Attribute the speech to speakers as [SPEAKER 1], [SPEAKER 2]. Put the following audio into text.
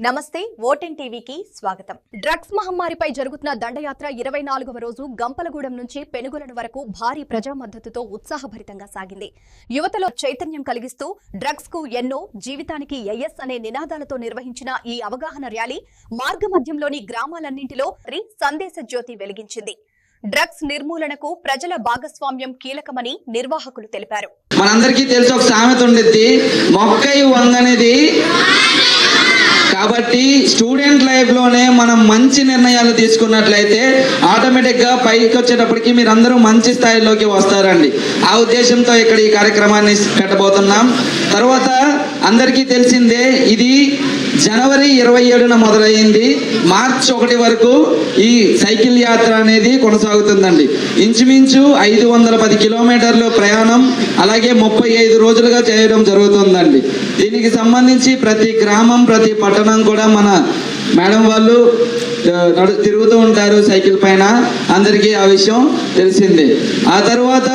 [SPEAKER 1] నమస్తే ఓటెన్ టీవీకి స్వాగతం. డ్రగ్స్ మహమ్మారిపై జరుగుతున్న దండయాత్ర 24వ రోజు గంపలగూడెం నుంచి పెనుగొలను వరకు భారీ ప్రజా మద్దతుతో ఉత్సాహభరితంగా సాగింది. యువతలో చైతన్యం కలిగిస్తూ డ్రగ్స్ కు ఎన్నో, జీవితానికి ఎస్ అనే నినాదాలతో నిర్వహించిన ఈ అవగాహన ర్యాలీ మార్గమధ్యంలోని గ్రామాలన్నింటిలో సందేశ జ్యోతి వెలిగించింది. డ్రగ్స్ నిర్మూలనకు ప్రజల భాగస్వామ్యం కీలకమని నిర్వాహకులు తెలిపారు.
[SPEAKER 2] మనందరికీ తెలిసి ఒక సామెత ఉండేది, మొక్కై వంగనేది. కాబట్టి స్టూడెంట్ లైఫ్ లోనే మనం మంచి నిర్ణయాలు తీసుకున్నట్లయితే ఆటోమేటిక్ గా పైకి వచ్చేటప్పటికి మీరందరూ మంచి స్థాయిలోకి వస్తారండి. ఆ ఉద్దేశంతో ఇక్కడ ఈ కార్యక్రమాన్ని పెట్టబోతున్నాం. తర్వాత అందరికీ తెలిసిందే, ఇది జనవరి 27న మొదలైంది. మార్చి 1 వరకు ఈ సైకిల్ యాత్ర అనేది కొనసాగుతుందండి. ఇంచుమించు 510 కిలోమీటర్లు ప్రయాణం, అలాగే 35 రోజులుగా చేయడం జరుగుతుందండి. దీనికి సంబంధించి ప్రతి గ్రామం, ప్రతి పట్టణం కూడా మన మేడం వాళ్ళు తిరుగుతూ ఉంటారు సైకిల్ పైన. అందరికీ ఆ విషయం తెలిసిందే. ఆ తర్వాత